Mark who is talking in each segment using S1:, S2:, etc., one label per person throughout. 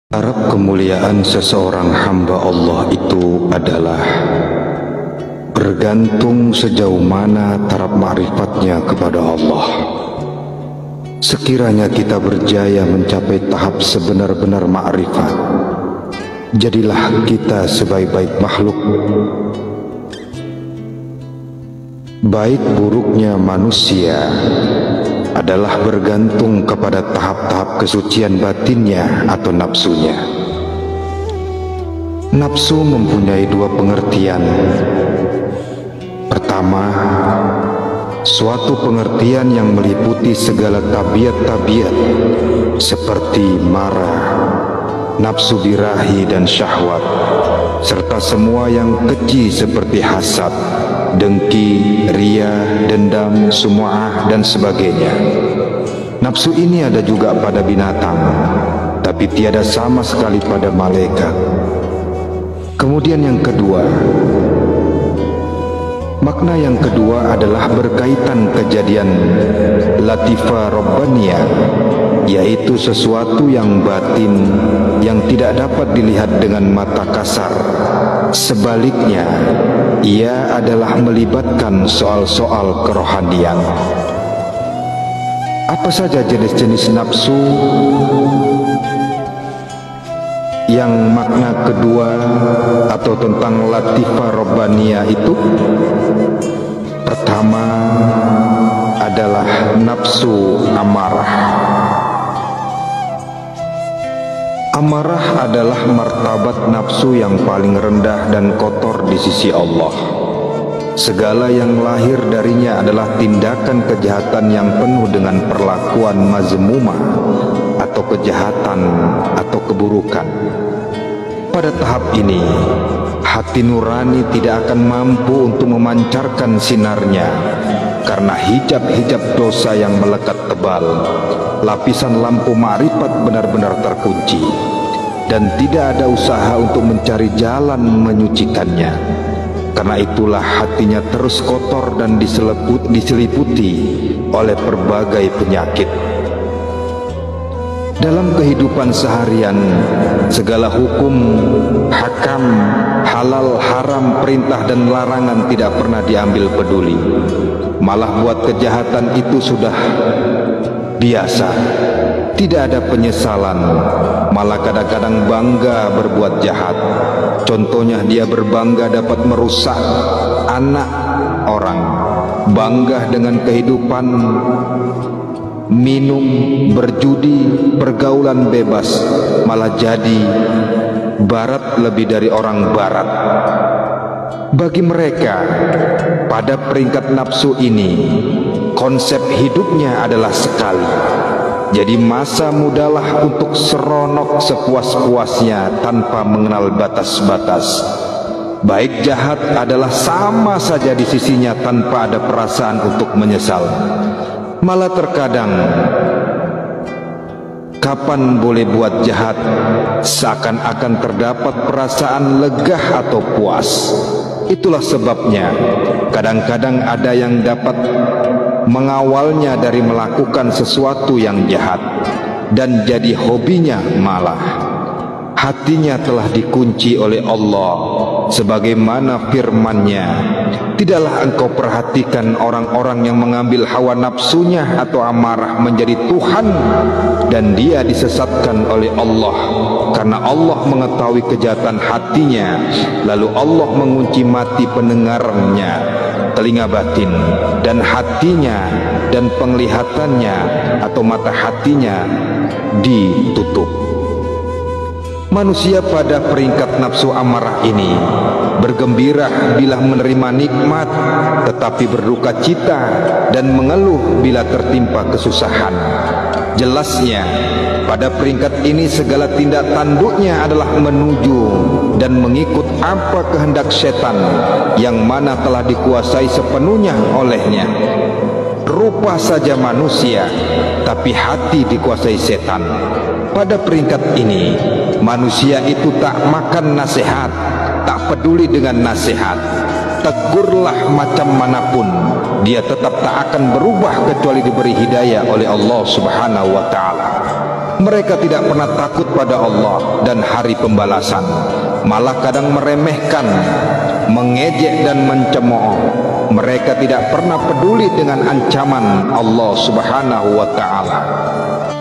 S1: Harap kemuliaan seseorang hamba Allah itu adalah bergantung sejauh mana taraf ma'rifatnya kepada Allah. Sekiranya kita berjaya mencapai tahap sebenar-benar ma'rifat, jadilah kita sebaik-baik makhluk. Baik buruknya manusia adalah bergantung kepada tahap-tahap kesucian batinnya atau nafsunya. Nafsu mempunyai dua pengertian. Pertama, suatu pengertian yang meliputi segala tabiat-tabiat seperti marah, nafsu birahi dan syahwat, serta semua yang keji seperti hasad, dengki, ria, dendam, sumu'ah, dan sebagainya. Nafsu ini ada juga pada binatang, tapi tiada sama sekali pada malaikat. Kemudian yang kedua, makna yang kedua adalah berkaitan kejadian latifah robbaniyah, yaitu sesuatu yang batin yang tidak dapat dilihat dengan mata kasar. Sebaliknya, ia adalah melibatkan soal-soal kerohanian. Apa saja jenis-jenis nafsu yang makna kedua atau tentang latifah robbaniyah itu? Pertama adalah nafsu amarah. Amarah adalah martabat nafsu yang paling rendah dan kotor di sisi Allah. Segala yang lahir darinya adalah tindakan kejahatan yang penuh dengan perlakuan mazmumah atau kejahatan atau keburukan. Pada tahap ini, hati nurani tidak akan mampu untuk memancarkan sinarnya karena hijab-hijab dosa yang melekat tebal. Lapisan lampu ma'rifat benar-benar terkunci, dan tidak ada usaha untuk mencari jalan menyucikannya. Karena itulah hatinya terus kotor dan diseliputi oleh berbagai penyakit. Dalam kehidupan seharian, segala hukum, hakam, halal, haram, perintah dan larangan tidak pernah diambil peduli. Malah buat kejahatan itu sudah biasa, tidak ada penyesalan, malah kadang-kadang bangga berbuat jahat. Contohnya, dia berbangga dapat merusak anak orang, bangga dengan kehidupan minum, berjudi, pergaulan bebas, malah jadi barat lebih dari orang barat. Bagi mereka, pada peringkat nafsu ini, konsep hidupnya adalah sekali. Jadi masa mudalah untuk seronok sepuas-puasnya tanpa mengenal batas-batas. Baik jahat adalah sama saja di sisinya tanpa ada perasaan untuk menyesal. Malah terkadang, kapan boleh buat jahat, seakan-akan terdapat perasaan lega atau puas. Itulah sebabnya kadang-kadang ada yang dapat mengawalnya dari melakukan sesuatu yang jahat dan jadi hobinya malah. Hatinya telah dikunci oleh Allah, sebagaimana firman-Nya, tidaklah engkau perhatikan orang-orang yang mengambil hawa nafsunya atau amarah menjadi Tuhan, dan dia disesatkan oleh Allah. Karena Allah mengetahui kejahatan hatinya, lalu Allah mengunci mati pendengarannya, telinga batin, dan hatinya, dan penglihatannya atau mata hatinya ditutup. Manusia pada peringkat nafsu amarah ini bergembira bila menerima nikmat, tetapi berduka cita dan mengeluh bila tertimpa kesusahan. Jelasnya, pada peringkat ini segala tindak tanduknya adalah menuju dan mengikut apa kehendak setan yang mana telah dikuasai sepenuhnya olehnya. Rupa saja manusia, tapi hati dikuasai setan. Pada peringkat ini, manusia itu tak makan nasihat, tak peduli dengan nasihat. Tegurlah macam manapun, dia tetap tak akan berubah kecuali diberi hidayah oleh Allah Subhanahu wa ta'ala. Mereka tidak pernah takut pada Allah dan hari pembalasan, malah kadang meremehkan, mengejek dan mencemooh. Mereka tidak pernah peduli dengan ancaman Allah Subhanahu wa ta'ala.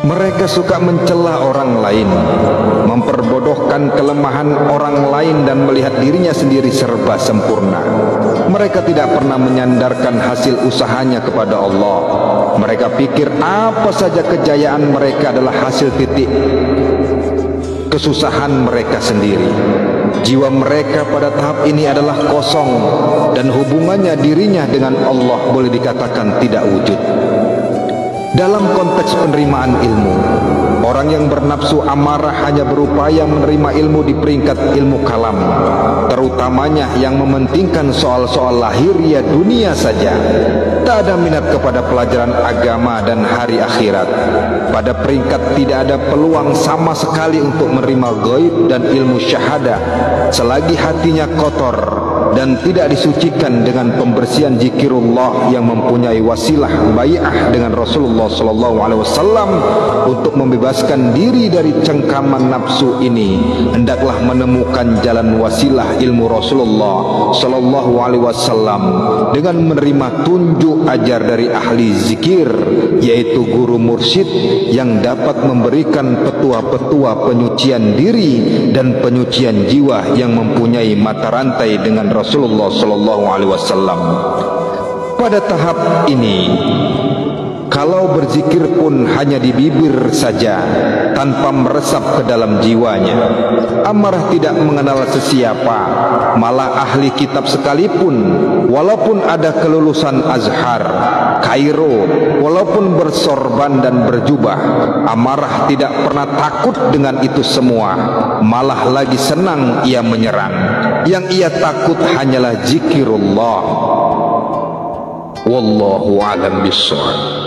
S1: Mereka suka mencela orang lain, memperbodohkan kelemahan orang lain dan melihat dirinya sendiri serba sempurna. Mereka tidak pernah menyandarkan hasil usahanya kepada Allah. Mereka pikir apa saja kejayaan mereka adalah hasil titik kesusahan mereka sendiri. Jiwa mereka pada tahap ini adalah kosong, dan hubungannya dirinya dengan Allah boleh dikatakan tidak wujud. Dalam konteks penerimaan ilmu, orang yang bernafsu amarah hanya berupaya menerima ilmu di peringkat ilmu kalam, terutamanya yang mementingkan soal-soal lahiriah dunia saja. Tak ada minat kepada pelajaran agama dan hari akhirat. Pada peringkat tidak ada peluang sama sekali untuk menerima gaib dan ilmu syahadah selagi hatinya kotor dan tidak disucikan dengan pembersihan zikirullah yang mempunyai wasilah bai'ah dengan Rasulullah SAW untuk membebaskan diri dari cengkaman nafsu ini. Hendaklah menemukan jalan wasilah ilmu Rasulullah SAW dengan menerima tunjuk ajar dari ahli zikir, yaitu guru mursyid yang dapat memberikan petua-petua penyucian diri dan penyucian jiwa yang mempunyai mata rantai dengan Rasulullah SAW. Pada tahap ini, kalau berzikir pun hanya di bibir saja, tanpa meresap ke dalam jiwanya. Amarah tidak mengenal sesiapa, malah ahli kitab sekalipun, walaupun ada kelulusan Azhar, Kairo, walaupun bersorban dan berjubah, amarah tidak pernah takut dengan itu semua, malah lagi senang ia menyerang. Yang ia takut hanyalah zikirullah. Wallahu a'lam bishawab.